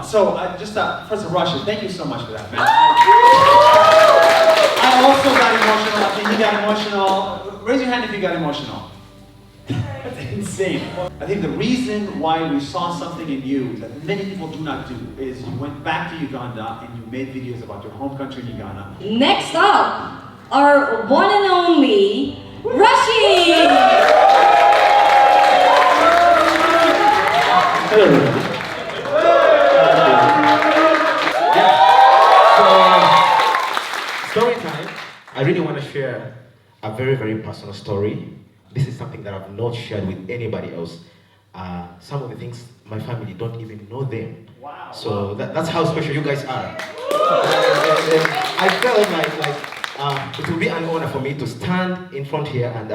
First of all, Rashid, thank you so much for that, man. I also got emotional. I think you got emotional. Raise your hand if you got emotional. That's insane. I think the reason why we saw something in you that many people do not do is you went back to Uganda and you made videos about your home country in Uganda. Next up, our one and only Rashid! Hello, everybody. Story time. I really want to share a very, very personal story. This is something that I've not shared with anybody else. Some of the things my family don't even know them. Wow. So that's how special you guys are. I felt like it would be an honor for me to stand in front here and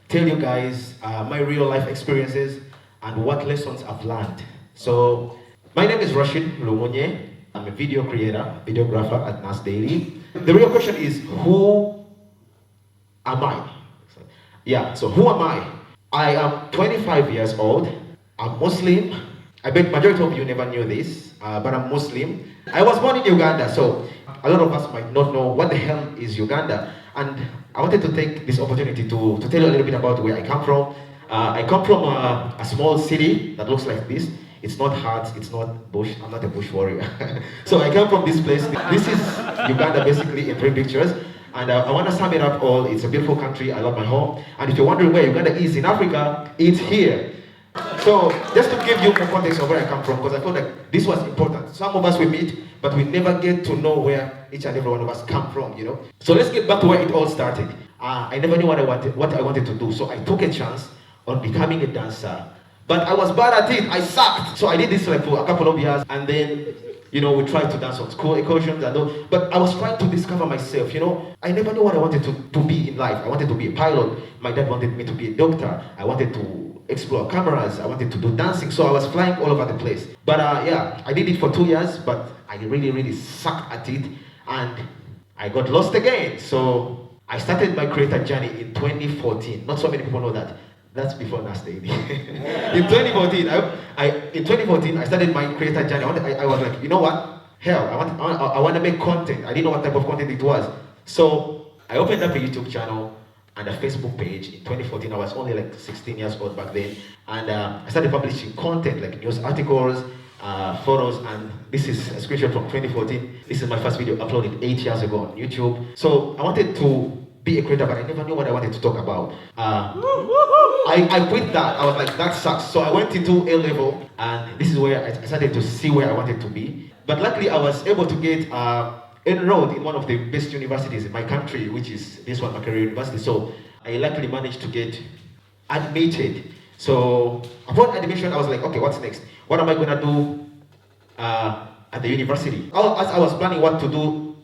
tell you guys my real life experiences and what lessons I've learned. So my name is Rashid Lumunye. I'm a video creator, videographer at Nas Daily. The real question is, who am I? Yeah, so who am I? I am 25 years old. I'm Muslim. I bet majority of you never knew this, but I'm Muslim. I was born in Uganda, so a lot of us might not know what the hell is Uganda. And I wanted to take this opportunity to tell you a little bit about where I come from. I come from a small city that looks like this. It's not hard, it's not bush, I'm not a bush warrior. So I come from this place. This is Uganda basically in 3 pictures. And I want to sum it up all. It's a beautiful country, I love my home. And if you're wondering where Uganda is in Africa, it's here. So just to give you more context of where I come from, because I feel like this was important. Some of us we meet, but we never get to know where each and every one of us come from, you know. So let's get back to where it all started. I never knew what I wanted to do. So I took a chance on becoming a dancer. But I was bad at it, I sucked. So I did this like for a couple of years, and then, you know, we tried to dance on school occasions and all. But I was trying to discover myself, you know. I never knew what I wanted to be in life. I wanted to be a pilot. My dad wanted me to be a doctor. I wanted to explore cameras. I wanted to do dancing. So I was flying all over the place. But yeah, I did it for 2 years, but I really, really sucked at it. And I got lost again. So I started my creator journey in 2014. Not so many people know that. That's before Nas Daily. In 2014, I started my creator journey. I was like, you know what? Hell, I want to make content. I didn't know what type of content it was. So I opened up a YouTube channel and a Facebook page in 2014. I was only like 16 years old back then. And I started publishing content like news articles, photos, and this is a screenshot from 2014. This is my first video uploaded 8 years ago on YouTube. So I wanted to be a creator, but I never knew what I wanted to talk about. I quit that. I was like, that sucks. So I went into A level, and this is where I started to see where I wanted to be. But luckily, I was able to get enrolled in one of the best universities in my country, which is this one, Makerere University. So I luckily managed to get admitted. So upon admission, I was like, okay, what's next? What am I gonna do at the university? As I was planning what to do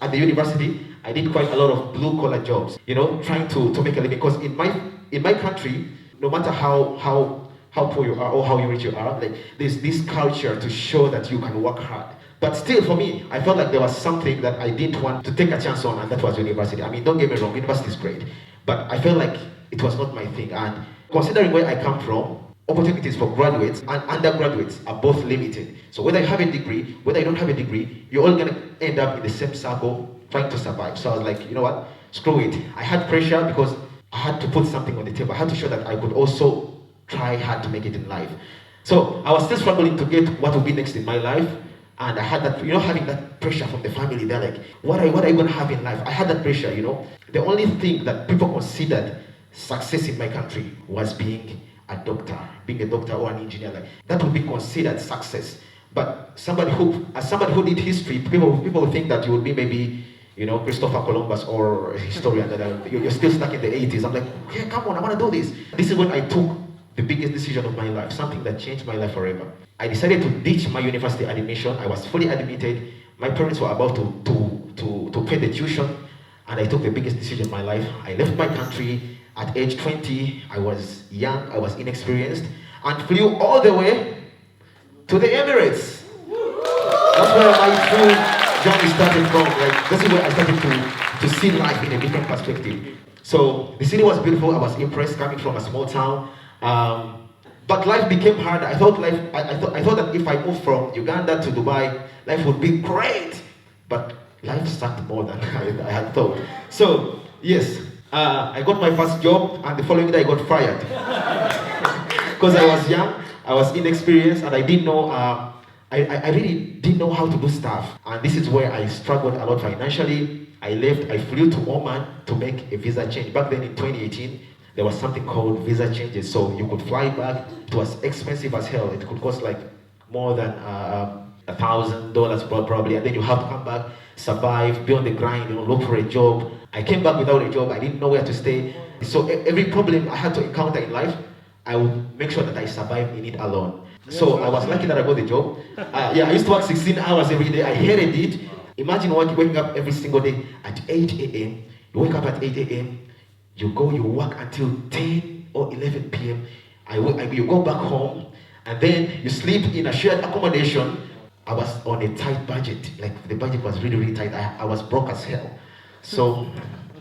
at the university, I did quite a lot of blue-collar jobs, you know, trying to make a living. Because in my country, no matter how poor you are or how rich you are, like there's this culture to show that you can work hard. But still, for me, I felt like there was something that I didn't want to take a chance on, and that was university. I mean, don't get me wrong, university is great, but I felt like it was not my thing. And considering where I come from, opportunities for graduates and undergraduates are both limited. So whether you have a degree, whether you don't have a degree, you're all gonna end up in the same circle trying to survive. So I was like, you know what, screw it. I had pressure because I had to put something on the table. I had to show that I could also try hard to make it in life. So I was still struggling to get what would be next in my life. And I had that, you know, having that pressure from the family. They're like, what are you gonna have in life? I had that pressure, you know. The only thing that people considered success in my country was being a doctor or an engineer. Like that would be considered success. But as somebody who did history, people think that you would be maybe, you know, Christopher Columbus or a historian, that you're still stuck in the 80s. I'm like, yeah, come on, I want to do this. This is when I took the biggest decision of my life, something that changed my life forever. I decided to ditch my university admission. I was fully admitted. My parents were about to pay the tuition, and I took the biggest decision of my life. I left my country at age 20. I was young, I was inexperienced, and flew all the way to the Emirates. That's where my true journey started from. Like, this is where I started to see life in a different perspective. So the city was beautiful. I was impressed coming from a small town. But life became hard. I thought that if I moved from Uganda to Dubai, life would be great. But life sucked more than I had thought. So yes, I got my first job, and the following day I got fired because I was young, I was inexperienced, and I didn't know. I really didn't know how to do stuff, and this is where I struggled a lot financially. I left. I flew to Oman to make a visa change. Back then in 2018, there was something called visa changes, so you could fly back. It was expensive as hell. It could cost like more than $1,000 probably, and then you have to come back, survive, be on the grind, look for a job. I came back without a job. I didn't know where to stay. So every problem I had to encounter in life, I would make sure that I survive in it alone. So I was lucky that I got the job. I used to work 16 hours every day. I hated it. Imagine waking up every single day at 8 a.m. You wake up at 8 a.m. You go, you work until 10 or 11 p.m. You go back home, and then you sleep in a shared accommodation. I was on a tight budget. Like, the budget was really, really tight. I was broke as hell. So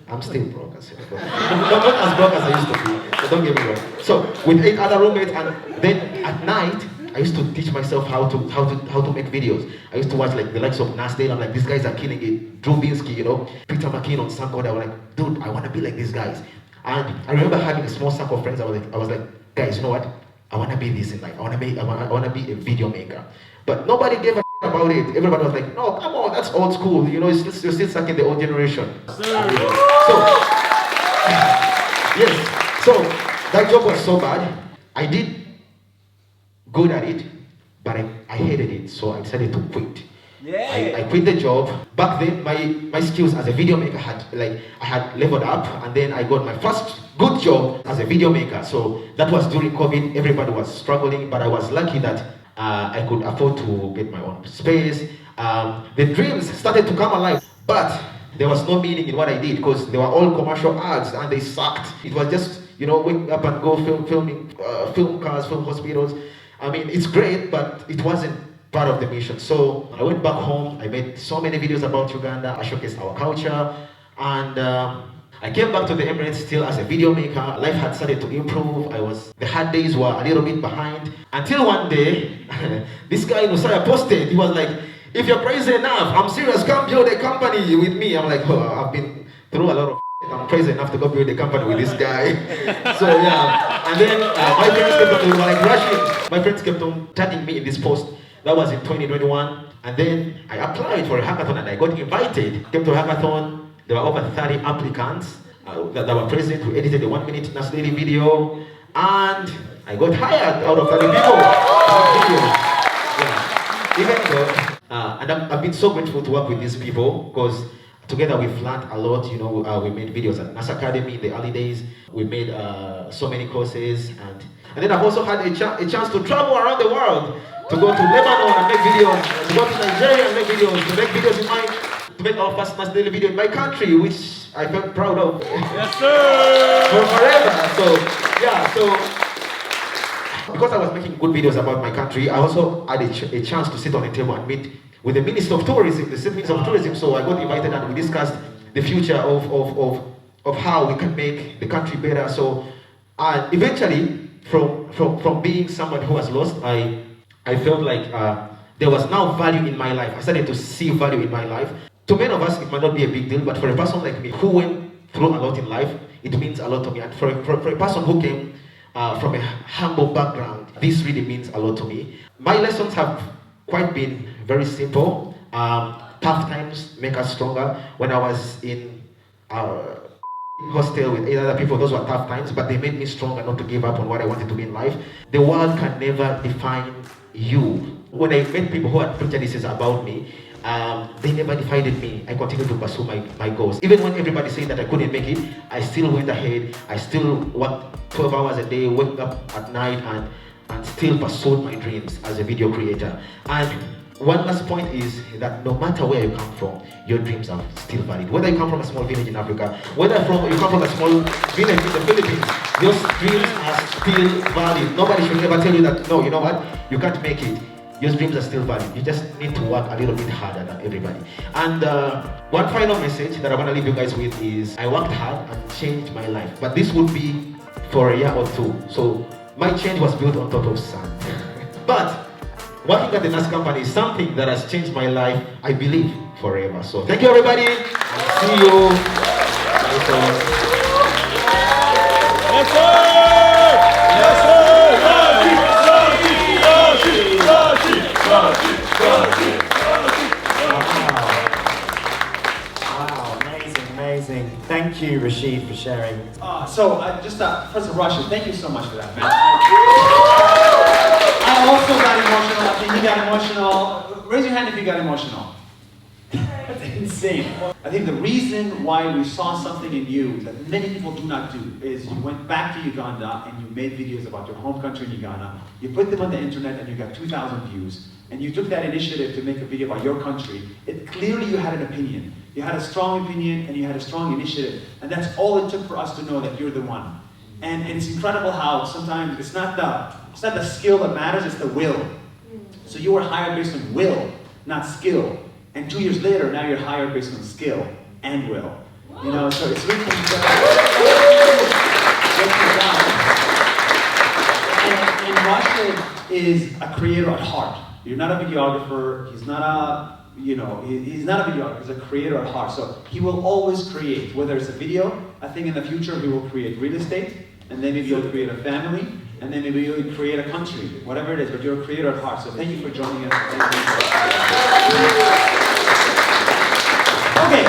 I'm still broke as hell. Not as broke as I used to be. So don't get me wrong. So with 8 other roommates, and then at night, I used to teach myself how to make videos. I used to watch like the likes of Nas Daily. I'm like, these guys are killing it. Drew Binsky, Peter McKean on SoundCloud. I was like, dude, I want to be like these guys. And I remember having a small circle of friends. I was like, guys, you know what? I want to be this in life. I want to be a video maker. But nobody gave a about it. Everybody was like, no, come on, that's old school. You're still stuck in the old generation. So yes. So that job was so bad. I did good at it, but I hated it, so I decided to quit. I quit the job. Back then, my skills as a video maker I had leveled up, and then I got my first good job as a video maker. So that was during COVID. Everybody was struggling, but I was lucky that I could afford to get my own space. The dreams started to come alive, but there was no meaning in what I did because they were all commercial ads and they sucked. It was just, wake up and go film cars, film hospitals. I mean, it's great, but it wasn't part of the mission. So I went back home. I made so many videos about Uganda. I showcased our culture, and I came back to the Emirates still as a video maker. Life had started to improve. The hard days were a little bit behind. Until one day, this guy Nusaya posted, he was like, if you're crazy enough, I'm serious, come build a company with me. I'm like, I've been through a lot of I'm crazy enough to go build a company with this guy. So yeah, and then my friends kept on, like Rashid, my friends kept on tagging me in this post. That was in 2021. And then I applied for a hackathon and I got invited. Came to a hackathon. There were over 30 applicants that were present. We edited a 1-minute Nas Daily video, and I got hired out of 30 people. Yeah. Even though, and I've been so grateful to work with these people because together we've learned a lot. We made videos at Nas Academy in the early days. We made so many courses, and then I've also had a chance to travel around the world, to go to Lebanon and make videos, to go to Nigeria and make videos, to make videos to make our first Nas Daily video in my country, which I felt proud of. Yes, sir! For forever. So, yeah, so because I was making good videos about my country, I also had a chance to sit on a table and meet with the Minister of Tourism, the State Minister of Tourism. So I got invited and we discussed the future of how we can make the country better. So eventually, from being someone who was lost, I felt like there was now value in my life. I started to see value in my life. To many of us, it might not be a big deal, but for a person like me who went through a lot in life, it means a lot to me. And for a person who came from a humble background, this really means a lot to me. My lessons have quite been very simple. Tough times make us stronger. When I was in hostel with 8 other people, those were tough times, but they made me stronger not to give up on what I wanted to be in life. The world can never define you. When I met people who had prejudices about me, they never defined me. I continued to pursue my goals. Even when everybody said that I couldn't make it, I still went ahead. I still worked 12 hours a day, wake up at night, and still pursued my dreams as a video creator. And one last point is that no matter where you come from, your dreams are still valid. Whether you come from a small village in Africa, whether you come from a small village in the Philippines, those dreams are still valid. Nobody should ever tell you that, no, you know what, you can't make it. Your dreams are still valid. You just need to work a little bit harder than everybody. And one final message that I want to leave you guys with is, I worked hard and changed my life. But this would be for a year or two. So my change was built on top of sand. But working at the Nas company is something that has changed my life, I believe, forever. So thank you, everybody. See you later. Yes, sir! Yes, sir! Wow, amazing, amazing. Thank you, Rashid, for sharing. First of all, Rashid, thank you so much for that, man. I also got emotional. I think you got emotional. Raise your hand if you got emotional. That's insane. I think the reason why we saw something in you that many people do not do is you went back to Uganda and you made videos about your home country in Uganda. You put them on the internet and you got 2,000 views. And you took that initiative to make a video about your country. Clearly you had an opinion. You had a strong opinion and you had a strong initiative. And that's all it took for us to know that you're the one. And it's incredible how sometimes it's not the skill that matters, it's the will. So you were hired based on will, not skill. And 2 years later, now you're hired based on skill and will. You know, so it's really and Rashid is a creator at heart. You're not a videographer, he's not a videographer, he's a creator at heart. So he will always create, whether it's a video, I think in the future he will create real estate, and then maybe he'll create a family, and then maybe he'll create a country, whatever it is, but you're a creator at heart. So thank you for joining us. Okay.